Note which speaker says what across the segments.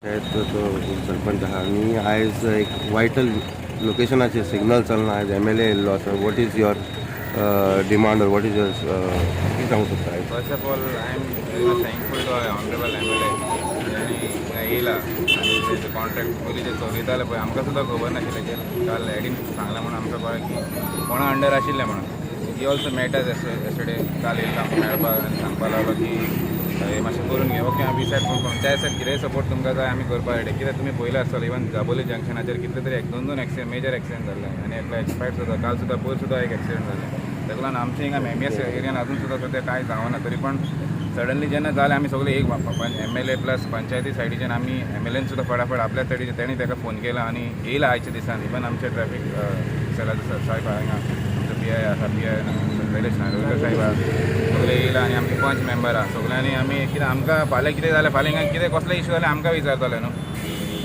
Speaker 1: तो सरपंच आहा आनी आयज एक वायटल लोकेशनाचेर सिग्नल चलना आयज MLA येयल्लो आसा. वॉट इज युअर डिमांड और वॉट इज युअर कितें सांगूंक सोदता आयज?
Speaker 2: First of all, I am very much thankful to our honorable MLA आणि येयला आणि तेजे कॉन्ट्रॅक्ट पयलीं जे चलयताले पळय आमकां सुद्दां खबर नाशिल्लें की काल एडीन सांगलें म्हणून आमकां कळ्ळें की कोणा अंडर आशिल्लें म्हणून. He also mate us yesterday काल येयल्लो आमकां मेळपाक आनी सांगपाक लागलो की हे मातशें करून घे. ओके हांव विचार करून खंयच्याय दिसाक कितेंय सपोर्ट तुमकां जाय आमी करपा रेडी. कित्याक तुमी पयलें आसतलें इवन दाबोली जंक्शनाचेर कितले तरी एक दोन एक्सिडेंट मेजर एक्सिडेंट जाल्ले आनी एकलो एक्सपायर्ड सुद्दां काल सुद्दां पयर सुद्दां एक एक्सिडेंट जालें. ताका लागून आमच्या हिंगा MES एरियान अजून सुद्दां सद्या कांय जावना. तरी पण सडनली जेन्ना जालें आमी सगळे एक MLA प्लस पंचायती सायडीच्यान आमी MLAन सुद्दां फटाफट आपल्या सायडीचे तेणी ताका फोन केला आनी येयला आयच्या दिसान. इवन आमचे ट्रॅफीक सेलाचो साहेब हांगा आमचो PI आसा PI शैलेश नार्वेकर साहेब आसा सगळे येयला आनी आमचे पंच मेंबर आहा सगळ्यांनी आमी कितें आमकां फाल्यां कितें जालें फाल्यां हिंगा कितें कसलो इशू जाल्यार आमकां विचारतले न्हू.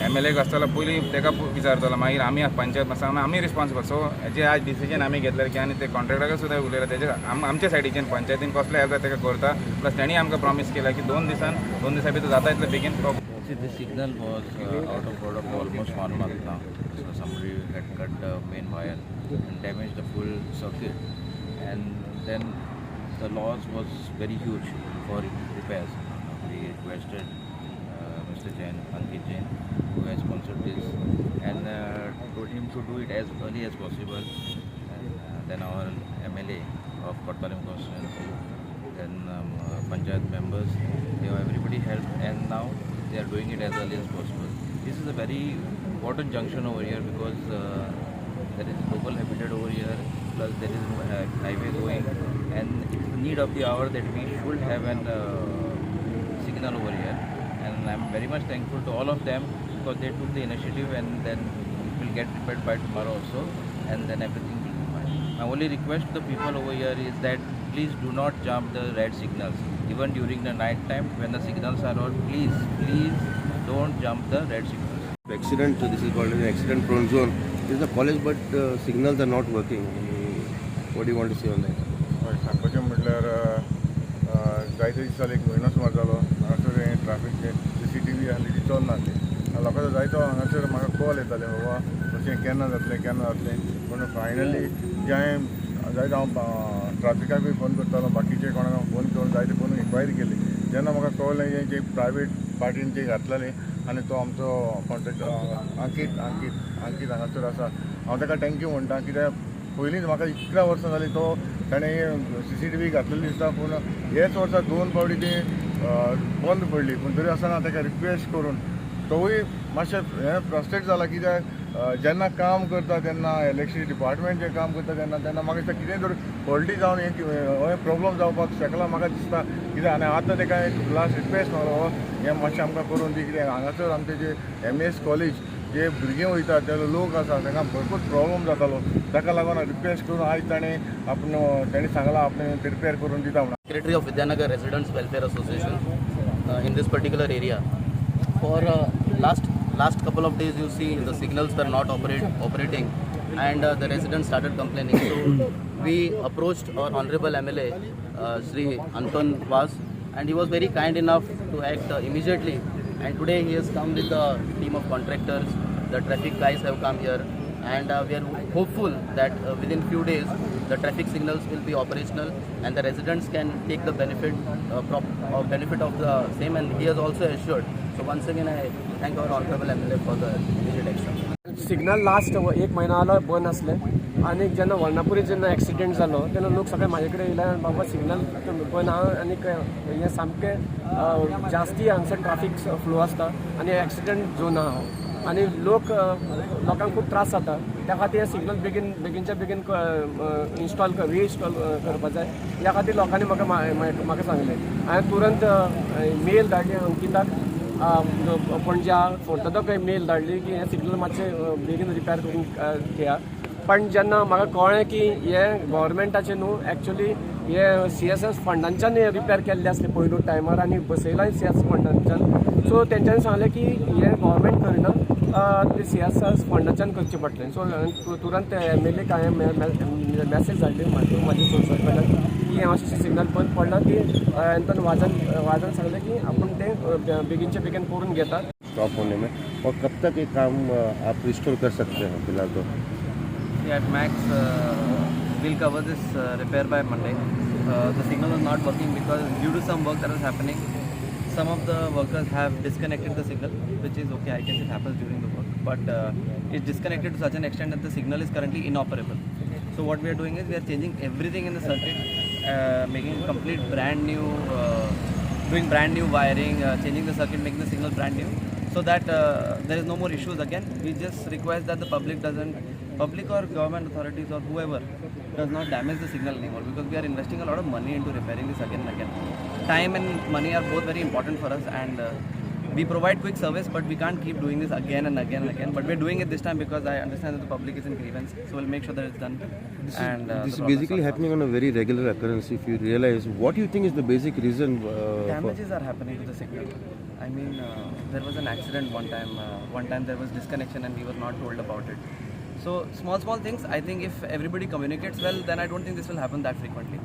Speaker 2: MLA आसतलो पयलीं ताका विचारतलो मागीर आमी पंचायत सांगना आमी रिस्पॉन्सिबल. सो हेजे आज डिसिजन आमी घेतलें की आनी ते कॉन्ट्रॅक्टराक सुद्दां उलयला तेजे आमच्या सायडीच्यान पंचायतीन कसले हेल्प जाय ताका करता. प्लस तेणी आमकां प्रॉमीस केला की 2 दिसा भितर जाता इतले बेगीन तो.
Speaker 3: See, the signal was out of order for almost 1 month now. So somebody had cut the main wire and damaged the full circuit. And then the loss was very huge for repairs. We requested Mr. Jain, Ankit Jain, who has sponsored this, and told him to do it as early as possible. And then our MLA of Cortalim constituency, then Panchayat members, everybody helped, and now they are doing it as early as possible. This is a very important junction over here because there is local habitat over here, plus there is a highway going, and it's the need of the hour that we should have an signal over here. And I'm very much thankful to all of them because they took the initiative, and then it will get repaired by tomorrow also, and then everything will be fine. My only request to the people over here is that please do not jump the red signals. Even during the night time when the signals are on, please don't jump the red signals.
Speaker 1: Accident, this is called an accident prone zone. This is a college but signals are not working. What do you want to say on that?
Speaker 4: सांगपाचें म्हटल्यार जायते दिसाल एक म्हयनो सुमार जालो हांगासर ट्राफीकचे CCTV आसली ती चलनासली. लोकांचो जायतो हांगासर म्हाका कॉल येताले बाबा तशें केन्ना जातलें पूण फायनली जे जायतो हांव ट्राफिकाकूय फोन करतालो बाकीचे कोणाक फोन करून जायते फोन इन्क्वायरी केली. जेन्ना म्हाका कळ्ळें जे प्रायवेट पार्टीन जे घातलेले आनी तो आमचो कॉन्ट्रॅक्टर अंकीत हांगासर आसा हांव ताका थँक्यू म्हणटा. कित्याक पयलींच म्हाका इतल्या वर्सां जालीं तो ताणें CCTV घातलेली दिसता पूण हेच वर्सा 2 फावटी ती बंद पडली. पूण तरी आसतना ताका रिक्वेस्ट करून तोवूय मातशें हें फ्रस्ट्रेट जाला. कित्याक जेन्ना काम करता तेन्ना इलेक्ट्रिसिटी डिपार्टमेंट जें काम करता तेन्ना म्हाका दिसता कितेंय जर फॉल्टी जावन हे प्रॉब्लम जावपाक शकला म्हाका दिसता. कित्याक आनी आतां ताका एक लास्ट रिक्वेस्ट मारलो हें मातशें आमकां करून दी. कित्याक हांगासर आमचें जे MES कॉलेज जे भुरगे वयतात ते लोक आसा तांकां भरपूर प्रॉब्लम जातालो. ताका लागून रिक्वेस्ट करून आयज ताणें सांगलां आपण ते रिपेर करून दिता म्हणून.
Speaker 5: Secretary of Vidyanagar Residents Welfare Association in this particular area. For last couple of days, you see the signals were not operating, and the residents started complaining. So we approached our honorable MLA, Sri Anton was, and he was very kind enough to act immediately. And today he has come with a team of contractors. The traffic guys have come here, and we are hopeful that within few days the traffic signals will be operational and the residents can take the benefit of the same, and he has also assured. So once again I thank our honorable MLA for the immediate action.
Speaker 6: Signal last 1 म्हयनो जालो बंद आसलें आनी जेन्ना वर्णापुरी जेन्ना accident जालो तेन्ना लोक सगळे म्हाजे कडेन येयले बाबा सिग्नल बंद आहा आनी हें सामकें जास्ती हांगसर ट्राफीक फ्लो आसता आनी एक्सिडेंट झोन आहा आनी लोकांक खूब त्रास जाता. त्या खातीर हें सिग्नल बेगीनच्या बेगीन रिइन्स्टॉल करपा जाय. ह्या खातीर लोकांनी म्हाका सांगलें. हांवें तुरंत मेल धाडली अंकिताक पणज्या फोर्टोदोक मेल धाडली की हें सिग्नल मातशें बेगीन रिपेर करून घेया. पण जेन्ना म्हाका कळ्ळें की हें गव्हर्मेंटाचें न्हू एक्चुली हे CSS फंडांच्यान रिपेर केल्लें आसलें पयलू टायमार आनी बसयलाय CSS फंडांच्यान. सो तेंच्यांनी सांगलें की हें गव्हर्मेंट करिना ते CSS फंडांच्यान करचें पडटलें. सो तुरंत MLA हांवें मॅसेज धाडली म्हाज्या सोर्साक कडल्यान की अशें सिग्नल बंद पडला की एंटन वाजन सांगलें की आपूण तें बेगीनचे बेगीन करून घेतात.
Speaker 1: स्टॉप होने में, और कब तक ये काम आप रिस्टोर कर सकते हैं फिलहाल तो?
Speaker 5: At max, we'll cover this repair by Monday. The signal was not working because due to some work that was happening, some of the workers have disconnected the signal, which is okay. I guess it happens during the work, but it's disconnected to such an extent that the signal is currently inoperable. So what we are doing is we are changing everything in the circuit, making complete brand new, doing brand new wiring, changing the circuit, making the signal brand new, so that there is no more issues again. We just request that the public or government authorities or whoever does not damage the signal anymore, because we are investing a lot of money into repairing this again and again. Time and money are both very important for us, and we provide quick service, but we can't keep doing this again and again and again. But we're doing it this time because I understand that the public is in grievance, so we'll make sure that it's done.
Speaker 1: This is basically happening on a very regular occurrence. If you realize, what do you think is the basic reason
Speaker 5: Damages are happening to the signal. I mean, there was an accident one time. One time there was disconnection and we were not told about it. So small things. I think if everybody communicates well, then I don't think this will happen that frequently.